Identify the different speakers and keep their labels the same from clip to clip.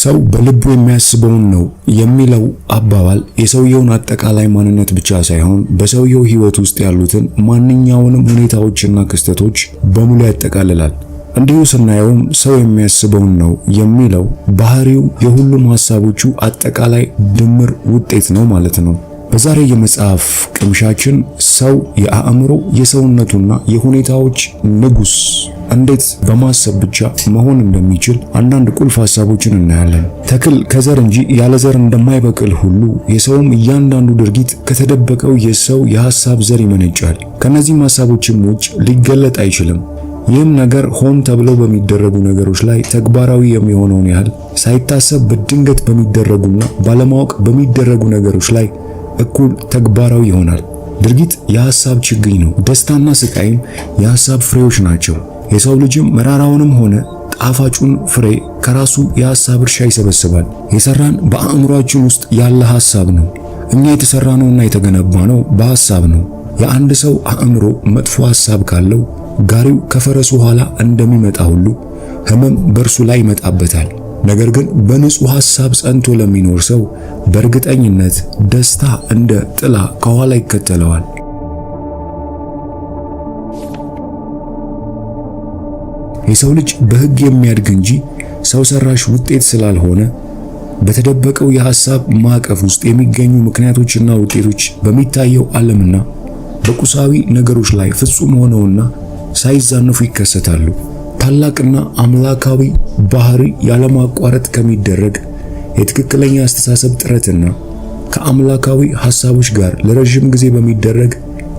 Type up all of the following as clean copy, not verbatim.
Speaker 1: ሰው በልቡ የሚያስበውን ነው የሚለው አባባል የሰውየውን አጠቃላይ ማንነት ብቻ ሳይሆን በሰውየው ሕይወት ውስጥ ያሉትን ማንኛውንም ሁኔታዎችና ክስተቶች በሙሉ ያጠቃልላል። እንዲሁ ስናየውም ሰው የሚያስበውን ነው የሚለው ባህሪው የሁሉም ሐሳቦቹ አጠቃላይ ድምር ውጤት ነው ማለት ነው። በዛሬ የመጽሐፍ ቅምሻችን ሰው የአእምሮ የሰውነቱና የሁኔታዎች ንጉሥ እንዴት በማሰብ ብቻ መሆን እንደሚችል አንዳንድ ቁልፍ ሐሳቦችን እናያለን። ተክል ከዘር እንጂ ያለ ዘር እንደማይበቅል ሁሉ የሰውም እያንዳንዱ ድርጊት ከተደበቀው የሰው የሐሳብ ዘር ይመነጫል። ከነዚህም ሐሳቦችም ውጭ ሊገለጥ አይችልም። ይህም ነገር ሆን ተብለው በሚደረጉ ነገሮች ላይ ተግባራዊ የሚሆነውን ያህል ሳይታሰብ በድንገት በሚደረጉና ባለማወቅ በሚደረጉ ነገሮች ላይ እኩል ተግባራዊ ይሆናል። ድርጊት የሐሳብ ችግኝ ነው። ደስታና ስቃይም የሐሳብ ፍሬዎች ናቸው። የሰው ልጅም መራራውንም ሆነ ጣፋጩን ፍሬ ከራሱ የሐሳብ እርሻ ይሰበስባል። የሰራን በአእምሯችን ውስጥ ያለ ሐሳብ ነው። እኛ የተሰራነውና የተገነባነው በሐሳብ ነው። የአንድ ሰው አእምሮ መጥፎ ሐሳብ ካለው ጋሪው ከፈረሱ ኋላ እንደሚመጣ ሁሉ ሕመም በእርሱ ላይ ይመጣበታል። ነገር ግን በንጹህ ሐሳብ ጸንቶ ለሚኖር ሰው በእርግጠኝነት ደስታ እንደ ጥላ ከኋላ ይከተለዋል። የሰው ልጅ በሕግ የሚያድግ እንጂ ሰው ሰራሽ ውጤት ስላልሆነ በተደበቀው የሐሳብ ማዕቀፍ ውስጥ የሚገኙ ምክንያቶችና ውጤቶች በሚታየው ዓለምና በቁሳዊ ነገሮች ላይ ፍጹም ሆነውና ሳይዛነፉ ይከሰታሉ። ታላቅና አምላካዊ ባህሪ ያለማቋረጥ ከሚደረግ የትክክለኛ አስተሳሰብ ጥረትና ከአምላካዊ ሐሳቦች ጋር ለረጅም ጊዜ በሚደረግ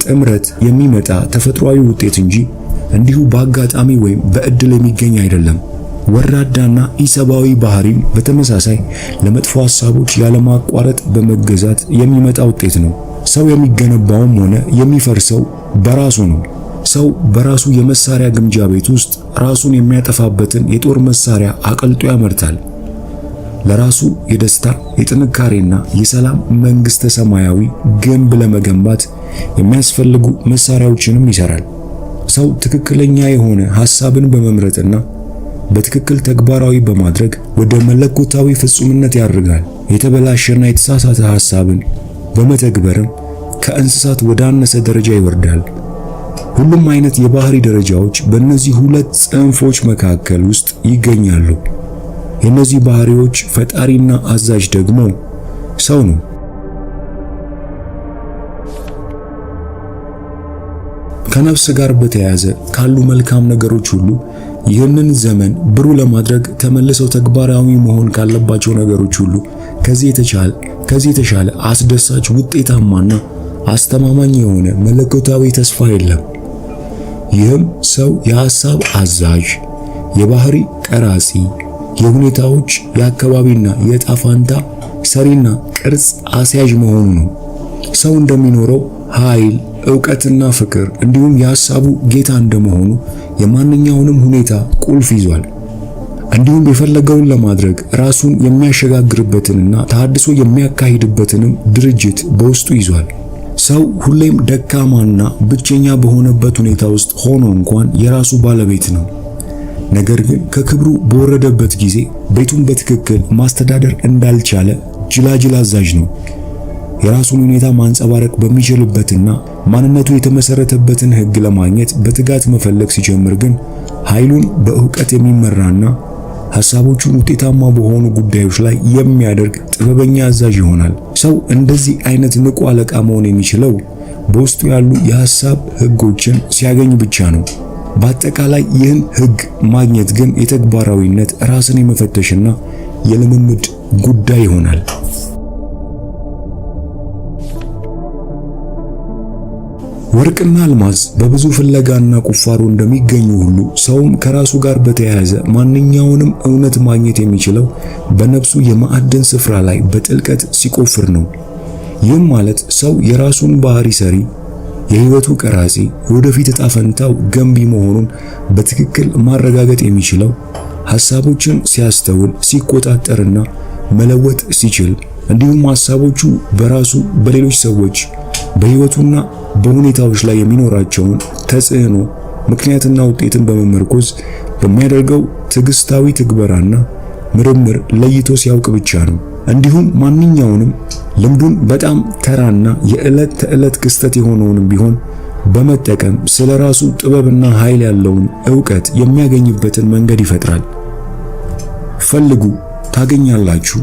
Speaker 1: ጥምረት የሚመጣ ተፈጥሯዊ ውጤት እንጂ እንዲሁ በአጋጣሚ ወይም በእድል የሚገኝ አይደለም። ወራዳና ኢሰባዊ ባህሪም በተመሳሳይ ለመጥፎ ሐሳቦች ያለማቋረጥ በመገዛት የሚመጣ ውጤት ነው። ሰው የሚገነባውም ሆነ የሚፈርሰው በራሱ ነው። ሰው በራሱ የመሳሪያ ግምጃ ቤት ውስጥ ራሱን የሚያጠፋበትን የጦር መሳሪያ አቀልጦ ያመርታል። ለራሱ የደስታ የጥንካሬና የሰላም መንግሥተ ሰማያዊ ግንብ ለመገንባት የሚያስፈልጉ መሳሪያዎችንም ይሰራል። ሰው ትክክለኛ የሆነ ሐሳብን በመምረጥና በትክክል ተግባራዊ በማድረግ ወደ መለኮታዊ ፍጹምነት ያርጋል። የተበላሸና የተሳሳተ ሐሳብን በመተግበርም ከእንስሳት ወደ አነሰ ደረጃ ይወርዳል። ሁሉም አይነት የባህሪ ደረጃዎች በእነዚህ ሁለት ጽንፎች መካከል ውስጥ ይገኛሉ። የእነዚህ ባህሪዎች ፈጣሪና አዛዥ ደግሞ ሰው ነው። ከነፍስ ጋር በተያያዘ ካሉ መልካም ነገሮች ሁሉ ይህንን ዘመን ብሩህ ለማድረግ ተመልሰው ተግባራዊ መሆን ካለባቸው ነገሮች ሁሉ ከዚህ የተሻለ አስደሳች ውጤታማና አስተማማኝ የሆነ መለኮታዊ ተስፋ የለም። ይህም ሰው የሐሳብ አዛዥ፣ የባህሪ ቀራጺ፣ የሁኔታዎች የአካባቢና የዕጣ ፈንታ ሰሪና ቅርጽ አስያዥ መሆኑ ነው። ሰው እንደሚኖረው ኃይል፣ ዕውቀትና ፍቅር እንዲሁም የሐሳቡ ጌታ እንደመሆኑ የማንኛውንም ሁኔታ ቁልፍ ይዟል። እንዲሁም የፈለገውን ለማድረግ ራሱን የሚያሸጋግርበትንና ተሐድሶ የሚያካሂድበትንም ድርጅት በውስጡ ይዟል። ሰው ሁሌም ደካማና ብቸኛ በሆነበት ሁኔታ ውስጥ ሆኖ እንኳን የራሱ ባለቤት ነው። ነገር ግን ከክብሩ በወረደበት ጊዜ ቤቱን በትክክል ማስተዳደር እንዳልቻለ ጅላጅል አዛዥ ነው። የራሱን ሁኔታ ማንጸባረቅ በሚችልበትና ማንነቱ የተመሰረተበትን ሕግ ለማግኘት በትጋት መፈለግ ሲጀምር ግን ኃይሉን በእውቀት የሚመራና ሐሳቦቹን ውጤታማ በሆኑ ጉዳዮች ላይ የሚያደርግ ጥበበኛ አዛዥ ይሆናል። ሰው እንደዚህ አይነት ንቁ አለቃ መሆን የሚችለው በውስጡ ያሉ የሐሳብ ሕጎችን ሲያገኝ ብቻ ነው። በአጠቃላይ ይህን ሕግ ማግኘት ግን የተግባራዊነት ራስን የመፈተሽና የልምምድ ጉዳይ ይሆናል። ወርቅና አልማዝ በብዙ ፍለጋና ቁፋሮ እንደሚገኙ ሁሉ ሰውም ከራሱ ጋር በተያያዘ ማንኛውንም እውነት ማግኘት የሚችለው በነፍሱ የማዕድን ስፍራ ላይ በጥልቀት ሲቆፍር ነው። ይህም ማለት ሰው የራሱን ባህሪ ሰሪ፣ የሕይወቱ ቀራጺ፣ የወደፊት ዕጣ ፈንታው ገንቢ መሆኑን በትክክል ማረጋገጥ የሚችለው ሐሳቦችን ሲያስተውል፣ ሲቆጣጠርና መለወጥ ሲችል እንዲሁም ሐሳቦቹ በራሱ በሌሎች ሰዎች በሕይወቱና በሁኔታዎች ላይ የሚኖራቸውን ተጽዕኖ ምክንያትና ውጤትን በመመርኮዝ በሚያደርገው ትዕግስታዊ ትግበራና ምርምር ለይቶ ሲያውቅ ብቻ ነው። እንዲሁም ማንኛውንም ልምዱን በጣም ተራና የዕለት ተዕለት ክስተት የሆነውንም ቢሆን በመጠቀም ስለራሱ ጥበብና ኃይል ያለውን ዕውቀት የሚያገኝበትን መንገድ ይፈጥራል። ፈልጉ ታገኛላችሁ፣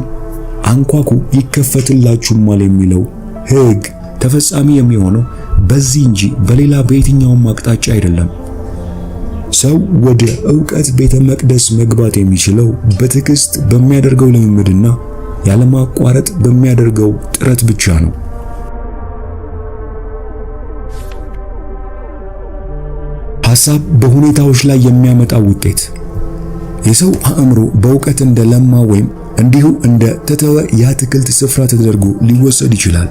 Speaker 1: አንኳኩ ይከፈትላችሁማል የሚለው ሕግ ተፈጻሚ የሚሆነው በዚህ እንጂ በሌላ በየትኛውም አቅጣጫ አይደለም። ሰው ወደ ዕውቀት ቤተ መቅደስ መግባት የሚችለው በትዕግስት በሚያደርገው ልምምድና ያለማቋረጥ በሚያደርገው ጥረት ብቻ ነው። ሐሳብ በሁኔታዎች ላይ የሚያመጣው ውጤት። የሰው አእምሮ በዕውቀት እንደ ለማ ወይም እንዲሁ እንደ ተተወ የአትክልት ስፍራ ተደርጎ ሊወሰድ ይችላል።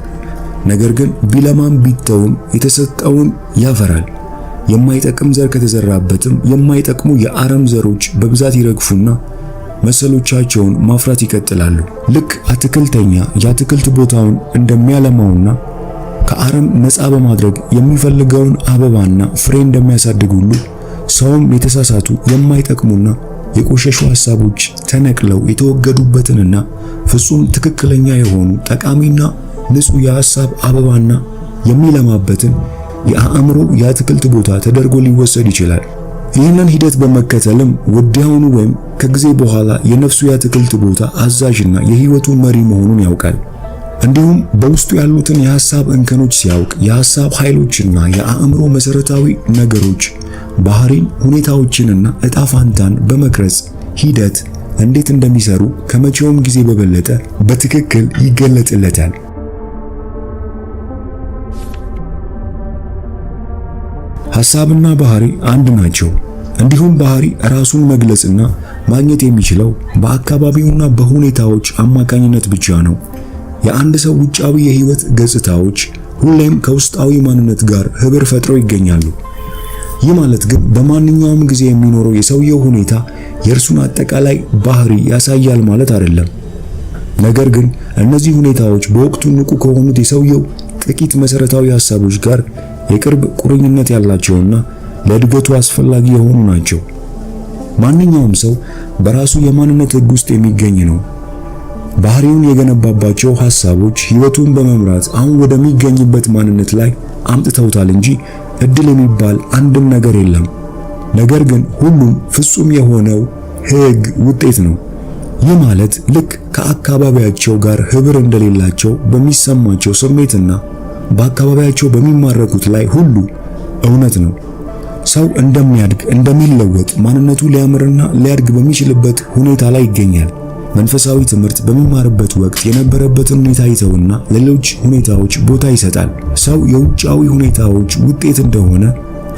Speaker 1: ነገር ግን ቢለማም ቢተውም የተሰጠውን ያፈራል። የማይጠቅም ዘር ከተዘራበትም የማይጠቅሙ የአረም ዘሮች በብዛት ይረግፉና መሰሎቻቸውን ማፍራት ይቀጥላሉ። ልክ አትክልተኛ የአትክልት ቦታውን እንደሚያለማውና ከአረም ነፃ በማድረግ የሚፈልገውን አበባና ፍሬ እንደሚያሳድግ ሁሉ ሰውም የተሳሳቱ የማይጠቅሙና የቆሸሹ ሐሳቦች ተነቅለው የተወገዱበትንና ፍጹም ትክክለኛ የሆኑ ጠቃሚና ንጹህ የሐሳብ አበባና የሚለማበትን የአእምሮ የአትክልት ቦታ ተደርጎ ሊወሰድ ይችላል። ይህንን ሂደት በመከተልም ወዲያውኑ ወይም ከጊዜ በኋላ የነፍሱ የአትክልት ቦታ አዛዥና የሕይወቱ መሪ መሆኑን ያውቃል። እንዲሁም በውስጡ ያሉትን የሐሳብ እንከኖች ሲያውቅ የሐሳብ ኃይሎችና የአእምሮ መሰረታዊ ነገሮች ባህሪን፣ ሁኔታዎችንና ዕጣ ፋንታን በመቅረጽ ሂደት እንዴት እንደሚሰሩ ከመቼውም ጊዜ በበለጠ በትክክል ይገለጥለታል። ሐሳብና ባህሪ አንድ ናቸው። እንዲሁም ባህሪ ራሱን መግለጽና ማግኘት የሚችለው በአካባቢውና በሁኔታዎች አማካኝነት ብቻ ነው። የአንድ ሰው ውጫዊ የህይወት ገጽታዎች ሁሌም ከውስጣዊ ማንነት ጋር ህብር ፈጥረው ይገኛሉ። ይህ ማለት ግን በማንኛውም ጊዜ የሚኖረው የሰውየው ሁኔታ የእርሱን አጠቃላይ ባህሪ ያሳያል ማለት አይደለም። ነገር ግን እነዚህ ሁኔታዎች በወቅቱ ንቁ ከሆኑት የሰውየው ጥቂት መሰረታዊ ሐሳቦች ጋር የቅርብ ቁርኝነት ያላቸውና ለእድገቱ አስፈላጊ የሆኑ ናቸው። ማንኛውም ሰው በራሱ የማንነት ህግ ውስጥ የሚገኝ ነው። ባህሪውን የገነባባቸው ሐሳቦች ህይወቱን በመምራት አሁን ወደሚገኝበት ማንነት ላይ አምጥተውታል እንጂ እድል የሚባል አንድም ነገር የለም። ነገር ግን ሁሉም ፍጹም የሆነው ህግ ውጤት ነው። ይህ ማለት ልክ ከአካባቢያቸው ጋር ህብር እንደሌላቸው በሚሰማቸው ስሜትና በአካባቢያቸው በሚማረኩት ላይ ሁሉ እውነት ነው። ሰው እንደሚያድግ እንደሚለወጥ ማንነቱ ሊያምርና ሊያድግ በሚችልበት ሁኔታ ላይ ይገኛል። መንፈሳዊ ትምህርት በሚማርበት ወቅት የነበረበትን ሁኔታ ይተውና ለሌሎች ሁኔታዎች ቦታ ይሰጣል። ሰው የውጫዊ ሁኔታዎች ውጤት እንደሆነ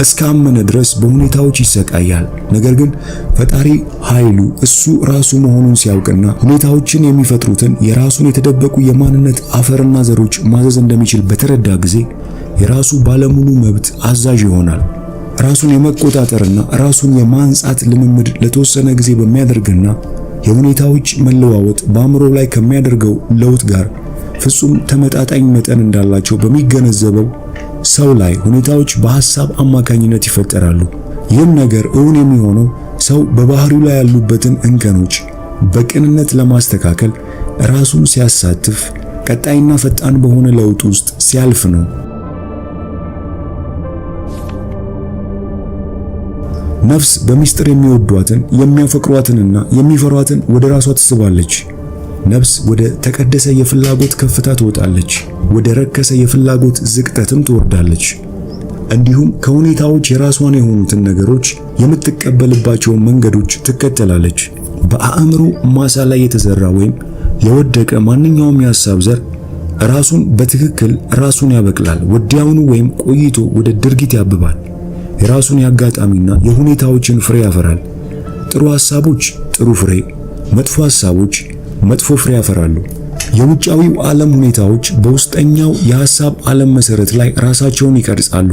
Speaker 1: እስካመነ ድረስ በሁኔታዎች ይሰቃያል። ነገር ግን ፈጣሪ ኃይሉ እሱ ራሱ መሆኑን ሲያውቅና ሁኔታዎችን የሚፈጥሩትን የራሱን የተደበቁ የማንነት አፈርና ዘሮች ማዘዝ እንደሚችል በተረዳ ጊዜ የራሱ ባለሙሉ መብት አዛዥ ይሆናል። ራሱን የመቆጣጠርና ራሱን የማንጻት ልምምድ ለተወሰነ ጊዜ በሚያደርግና የሁኔታዎች መለዋወጥ በአእምሮ ላይ ከሚያደርገው ለውጥ ጋር ፍጹም ተመጣጣኝ መጠን እንዳላቸው በሚገነዘበው ሰው ላይ ሁኔታዎች በሐሳብ አማካኝነት ይፈጠራሉ። ይህም ነገር እውን የሚሆነው ሰው በባህሪው ላይ ያሉበትን እንከኖች በቅንነት ለማስተካከል ራሱን ሲያሳትፍ፣ ቀጣይና ፈጣን በሆነ ለውጥ ውስጥ ሲያልፍ ነው። ነፍስ በሚስጥር የሚወዷትን የሚያፈቅሯትንና የሚፈሯትን ወደ ራሷ ትስባለች። ነፍስ ወደ ተቀደሰ የፍላጎት ከፍታ ትወጣለች፣ ወደ ረከሰ የፍላጎት ዝቅጠትም ትወርዳለች። እንዲሁም ከሁኔታዎች የራሷን የሆኑትን ነገሮች የምትቀበልባቸውን መንገዶች ትከተላለች። በአእምሮ ማሳ ላይ የተዘራ ወይም የወደቀ ማንኛውም የሐሳብ ዘር ራሱን በትክክል ራሱን ያበቅላል። ወዲያውኑ ወይም ቆይቶ ወደ ድርጊት ያብባል። የራሱን የአጋጣሚና የሁኔታዎችን ፍሬ ያፈራል። ጥሩ ሐሳቦች ጥሩ ፍሬ፣ መጥፎ ሐሳቦች መጥፎ ፍሬ ያፈራሉ። የውጫዊው ዓለም ሁኔታዎች በውስጠኛው የሐሳብ ዓለም መሰረት ላይ ራሳቸውን ይቀርጻሉ።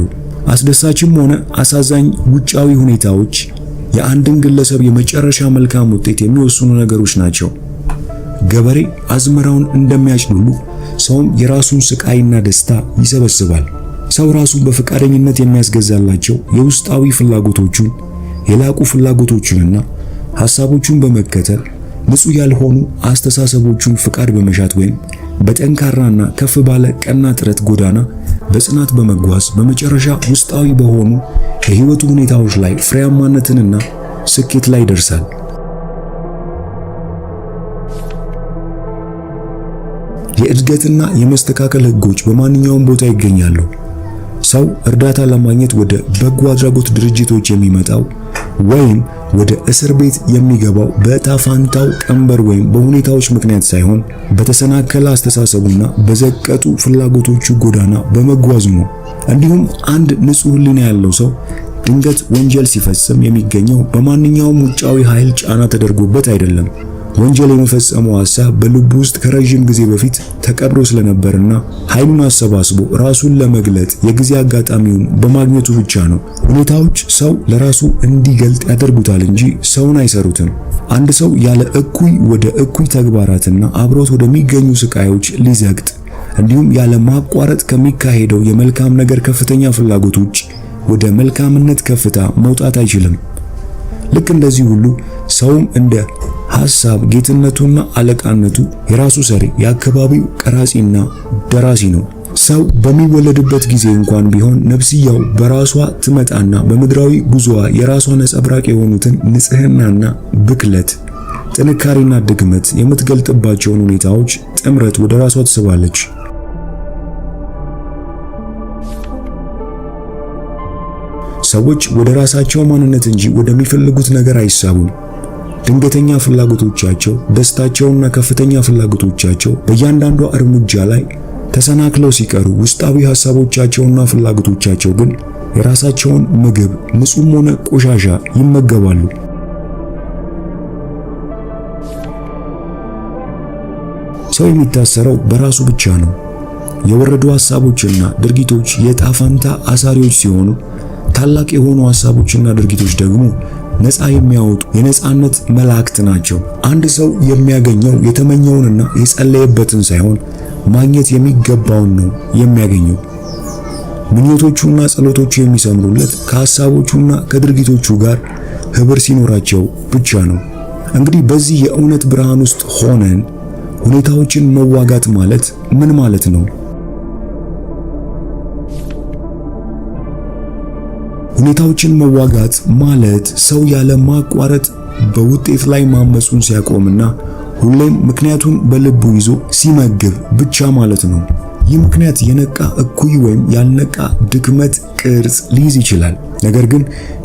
Speaker 1: አስደሳችም ሆነ አሳዛኝ ውጫዊ ሁኔታዎች የአንድን ግለሰብ የመጨረሻ መልካም ውጤት የሚወስኑ ነገሮች ናቸው። ገበሬ አዝመራውን እንደሚያጭድ ሁሉ ሰውም የራሱን ስቃይና ደስታ ይሰበስባል። ሰው ራሱን በፈቃደኝነት የሚያስገዛላቸው የውስጣዊ ፍላጎቶቹን የላቁ ፍላጎቶቹንና ሐሳቦቹን በመከተል ንጹህ ያልሆኑ አስተሳሰቦቹን ፍቃድ በመሻት ወይም በጠንካራና ከፍ ባለ ቀና ጥረት ጎዳና በጽናት በመጓዝ በመጨረሻ ውስጣዊ በሆኑ የህይወቱ ሁኔታዎች ላይ ፍሬያማነትንና ስኬት ላይ ይደርሳል። የእድገትና የመስተካከል ህጎች በማንኛውም ቦታ ይገኛሉ። ሰው እርዳታ ለማግኘት ወደ በጎ አድራጎት ድርጅቶች የሚመጣው ወይም ወደ እስር ቤት የሚገባው በዕጣ ፈንታው ቀንበር ወይም በሁኔታዎች ምክንያት ሳይሆን በተሰናከለ አስተሳሰቡና በዘቀጡ ፍላጎቶቹ ጎዳና በመጓዙ ነው። እንዲሁም አንድ ንጹህ ህሊና ያለው ሰው ድንገት ወንጀል ሲፈጽም የሚገኘው በማንኛውም ውጫዊ ኃይል ጫና ተደርጎበት አይደለም። ወንጀል የመፈጸመው ሐሳብ በልቡ ውስጥ ከረጅም ጊዜ በፊት ተቀብሮ ስለነበርና ኃይሉን አሰባስቦ ራሱን ለመግለጥ የጊዜ አጋጣሚውን በማግኘቱ ብቻ ነው። ሁኔታዎች ሰው ለራሱ እንዲገልጥ ያደርጉታል እንጂ ሰውን አይሰሩትም። አንድ ሰው ያለ እኩይ ወደ እኩይ ተግባራትና አብሮት ወደሚገኙ ስቃዮች ሊዘግጥ እንዲሁም ያለ ማቋረጥ ከሚካሄደው የመልካም ነገር ከፍተኛ ፍላጎት ውጭ ወደ መልካምነት ከፍታ መውጣት አይችልም። ልክ እንደዚህ ሁሉ ሰውም እንደ ሐሳብ ጌትነቱና አለቃነቱ የራሱ ሰሪ፣ የአካባቢው ቀራጺና ደራሲ ነው። ሰው በሚወለድበት ጊዜ እንኳን ቢሆን ነፍስያው በራሷ ትመጣና በምድራዊ ጉዞዋ የራሷ ነጸብራቅ የሆኑትን ንጽህናና ብክለት፣ ጥንካሬና ድግመት የምትገልጥባቸውን ሁኔታዎች ጥምረት ወደ ራሷ ትስባለች። ሰዎች ወደ ራሳቸው ማንነት እንጂ ወደሚፈልጉት ነገር አይሳቡም። ድንገተኛ ፍላጎቶቻቸው፣ ደስታቸውና ከፍተኛ ፍላጎቶቻቸው በእያንዳንዷ እርምጃ ላይ ተሰናክለው ሲቀሩ፣ ውስጣዊ ሐሳቦቻቸውና ፍላጎቶቻቸው ግን የራሳቸውን ምግብ ንጹህም ሆነ ቆሻሻ ይመገባሉ። ሰው የሚታሰረው በራሱ ብቻ ነው። የወረዱ ሐሳቦችና ድርጊቶች የዕጣ ፈንታ አሳሪዎች ሲሆኑ፣ ታላቅ የሆኑ ሐሳቦችና ድርጊቶች ደግሞ ነፃ የሚያወጡ የነፃነት መላእክት ናቸው። አንድ ሰው የሚያገኘው የተመኘውንና የጸለየበትን ሳይሆን ማግኘት የሚገባውን ነው የሚያገኘው። ምኞቶቹና ጸሎቶቹ የሚሰምሩለት ከሐሳቦቹና ከድርጊቶቹ ጋር ህብር ሲኖራቸው ብቻ ነው። እንግዲህ በዚህ የእውነት ብርሃን ውስጥ ሆነን ሁኔታዎችን መዋጋት ማለት ምን ማለት ነው? ሁኔታዎችን መዋጋት ማለት ሰው ያለ ማቋረጥ በውጤት ላይ ማመጹን ሲያቆምና ሁሌም ምክንያቱን በልቡ ይዞ ሲመግብ ብቻ ማለት ነው። ይህ ምክንያት የነቃ እኩይ ወይም ያልነቃ ድክመት ቅርጽ ሊይዝ ይችላል። ነገር ግን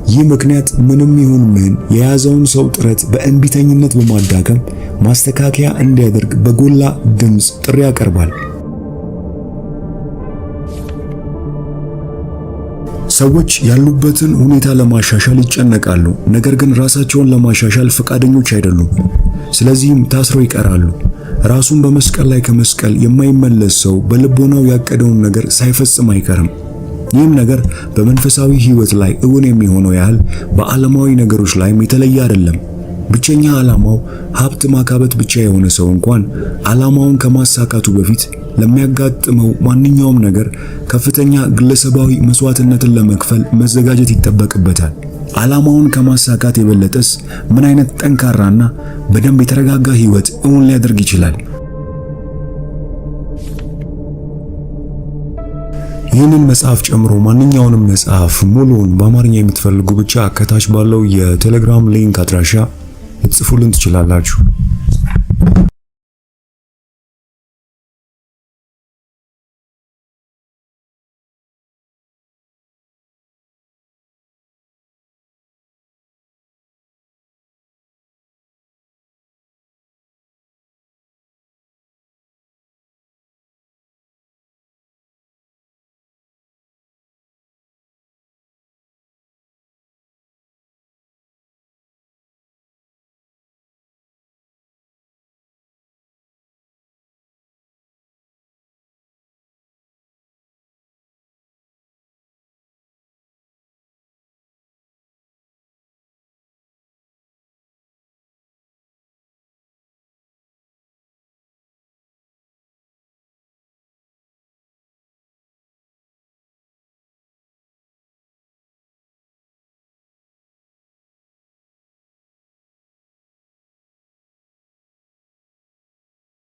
Speaker 1: ይህ ምክንያት ምንም ይሁን ምን የያዘውን ሰው ጥረት በእንቢተኝነት በማዳከም ማስተካከያ እንዲያደርግ በጎላ ድምፅ ጥሪ ያቀርባል። ሰዎች ያሉበትን ሁኔታ ለማሻሻል ይጨነቃሉ፣ ነገር ግን ራሳቸውን ለማሻሻል ፈቃደኞች አይደሉም። ስለዚህም ታስረው ይቀራሉ። ራሱን በመስቀል ላይ ከመስቀል የማይመለስ ሰው በልቦናው ያቀደውን ነገር ሳይፈጽም አይቀርም። ይህም ነገር በመንፈሳዊ ሕይወት ላይ እውን የሚሆነው ያህል በዓለማዊ ነገሮች ላይም የተለየ አይደለም። ብቸኛ ዓላማው ሀብት ማካበት ብቻ የሆነ ሰው እንኳን ዓላማውን ከማሳካቱ በፊት ለሚያጋጥመው ማንኛውም ነገር ከፍተኛ ግለሰባዊ መስዋዕትነትን ለመክፈል መዘጋጀት ይጠበቅበታል። ዓላማውን ከማሳካት የበለጠስ ምን አይነት ጠንካራና በደንብ የተረጋጋ ሕይወት እውን ሊያደርግ ይችላል? ይህንን መጽሐፍ ጨምሮ ማንኛውንም መጽሐፍ ሙሉውን በአማርኛ የምትፈልጉ ብቻ ከታች ባለው የቴሌግራም ሊንክ አድራሻ ልትጽፉልን ትችላላችሁ።